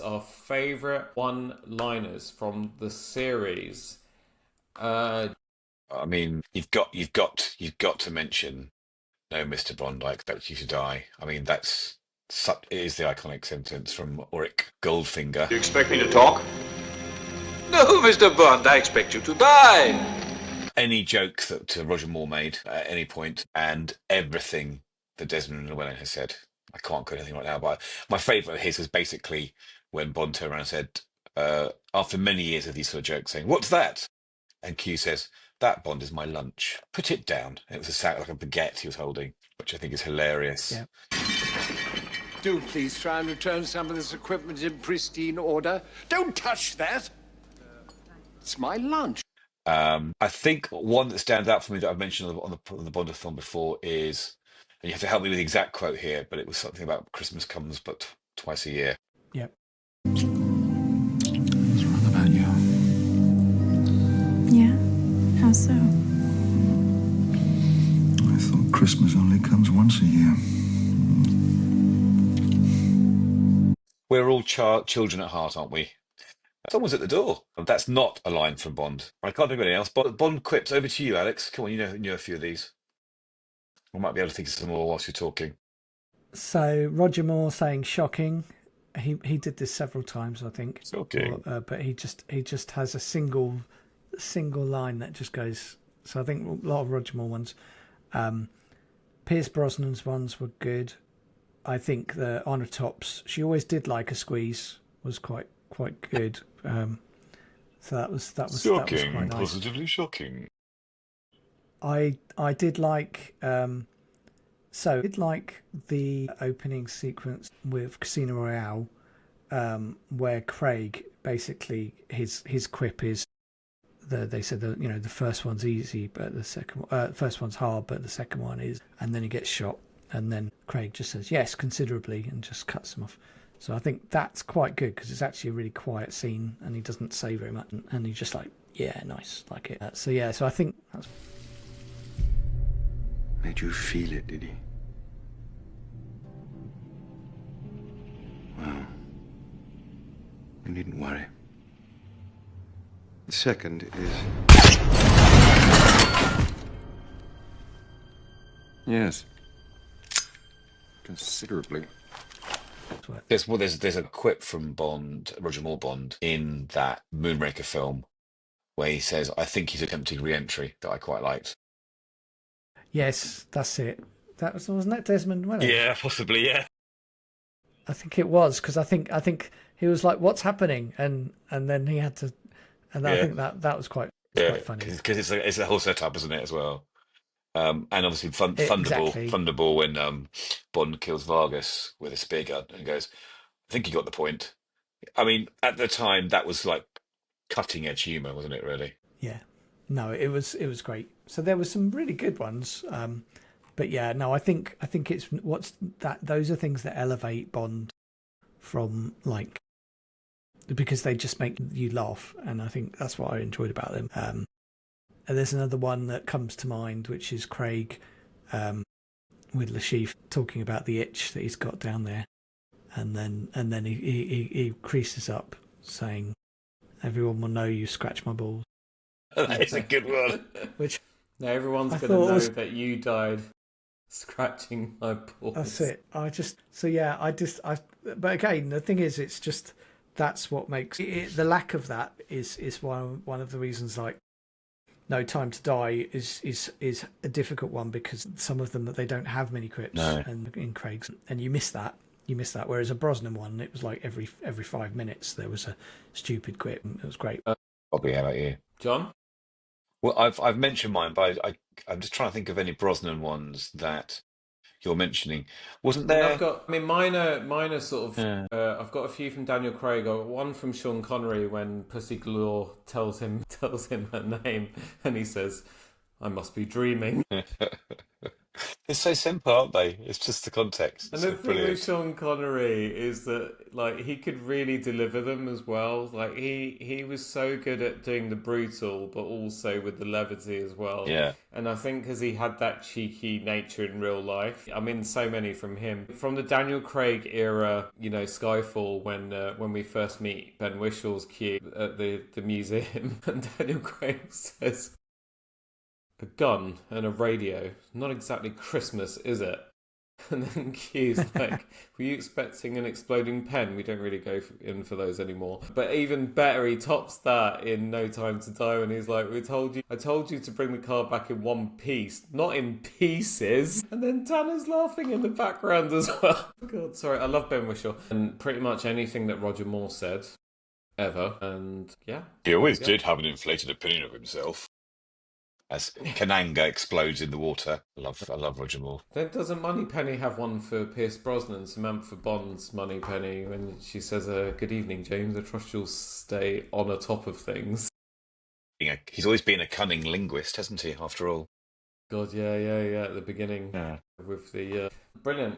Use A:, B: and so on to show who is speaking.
A: Our favourite one-liners from the series.
B: I mean, you've got to mention "No, Mr. Bond, I expect you to die." I mean, it is the iconic sentence from Auric Goldfinger.
C: You expect me to talk? No, Mr. Bond, I expect you to die.
B: Any joke that Roger Moore made at any point, and everything that Desmond Llewellyn has said. I can't quote anything right now, but my favourite of his was basically when Bond turned around and said, after many years of these sort of jokes, saying, "What's that?" And Q says, "That, Bond, is my lunch. Put it down." And it was a sack like a baguette he was holding, which I think is hilarious.
D: Yeah.
E: Do please try and return some of this equipment in pristine order. Don't touch that. It's my lunch.
B: I think one that stands out for me that I've mentioned on the Bondathon before is, and you have to help me with the exact quote here, but it was something about Christmas comes but twice a year.
D: Yep.
F: What's wrong about you?
G: Yeah? How so?
F: I thought Christmas only comes once a year.
B: We're all children at heart, aren't we? Someone's at the door. That's not a line from Bond. I can't think of anything else. Bond quips. Over to you, Alex. Come on, you know a few of these. I might be able to think of some more whilst you're talking.
D: So Roger Moore saying "shocking." He did this several times, I think.
B: Shocking.
D: But he just has a single line that just goes. So I think a lot of Roger Moore ones. Pierce Brosnan's ones were good. I think the Honor Tops. She always did like a squeeze. Was quite good. So that was
B: Shocking,
D: that was quite nice.
B: Positively shocking.
D: I did like the opening sequence with Casino Royale, where Craig basically his quip is they said that the first one's easy but the first one's hard but the second one is, and then he gets shot and then Craig just says yes considerably and just cuts him off. So I think that's quite good because it's actually a really quiet scene and he doesn't say very much and he's just like, yeah, nice, like it. So I think that's...
F: Made you feel it, did he? Well, you needn't worry. The second is... Yes. Considerably.
B: There's a quip from Roger Moore Bond, in that Moonraker film where he says, "I think he's attempting re-entry," that I quite liked.
D: Yes, that's it. Wasn't that Desmond Llewellyn?
B: Yeah, possibly, yeah.
D: I think it was because I think he was like, "What's happening?" and then he had to, and I think that was quite funny
B: because it's a whole setup, isn't it, as well? And obviously Thunderball when Bond kills Vargas with a spear gun and goes, "I think he got the point." I mean, at the time that was like cutting edge humour, wasn't it? Really?
D: Yeah. No, it was great. So there were some really good ones. But yeah, no, I think it's those are things that elevate Bond from because they just make you laugh, and I think that's what I enjoyed about them. And there's another one that comes to mind, which is Craig with Lashif talking about the itch that he's got down there, and then he creases up saying, "Everyone will know you scratch my balls."
B: That is a good one.
D: Which
A: now everyone's going to know that you died scratching my balls.
D: That's it. But again, the thing is, it's just that's what makes it, the lack of that is one of the reasons. Like, No Time to Die is a difficult one because some of them that they don't have many quips and in Craig's, and you miss that. Whereas a Brosnan one, it was like every 5 minutes there was a stupid quip. It was great.
B: Bobby, how about you,
A: John?
B: Well, I've mentioned mine, but I'm just trying to think of any Brosnan ones that you're mentioning. Wasn't there?
A: Mine are sort of. I've got a few from Daniel Craig. I've got one from Sean Connery when Pussy Galore tells him her name, and he says, "I must be dreaming."
B: It's so simple, aren't they? It's just the context.
A: And
B: It's
A: the
B: so
A: thing
B: brilliant.
A: with Sean Connery is that, like, he could really deliver them as well. Like, he was so good at doing the brutal, but also with the levity as well.
B: Yeah.
A: And I think because he had that cheeky nature in real life, I mean, so many from him. From the Daniel Craig era, you know, Skyfall, when we first meet Ben Whistle's cube at the museum, and Daniel Craig says, "A gun and a radio. Not exactly Christmas, is it?" And then Q's like, "Were you expecting an exploding pen?" We don't really go in for those anymore. But even better, he tops that in No Time to Die when he's like, I told you to bring the car back in one piece, not in pieces." And then Tanner's laughing in the background as well. God, sorry, I love Ben Whishaw. And pretty much anything that Roger Moore said, ever. And yeah.
B: He always did have an inflated opinion of himself. As Kananga explodes in the water. I love Roger Moore.
A: Then doesn't Moneypenny have one for Pierce Brosnan, Samantha Bond's Moneypenny, when she says, "Good evening, James. I trust you'll stay on top of things."
B: He's always been a cunning linguist, hasn't he, after all?
A: God, yeah, at the beginning.
B: Yeah.
A: With the... Brilliant.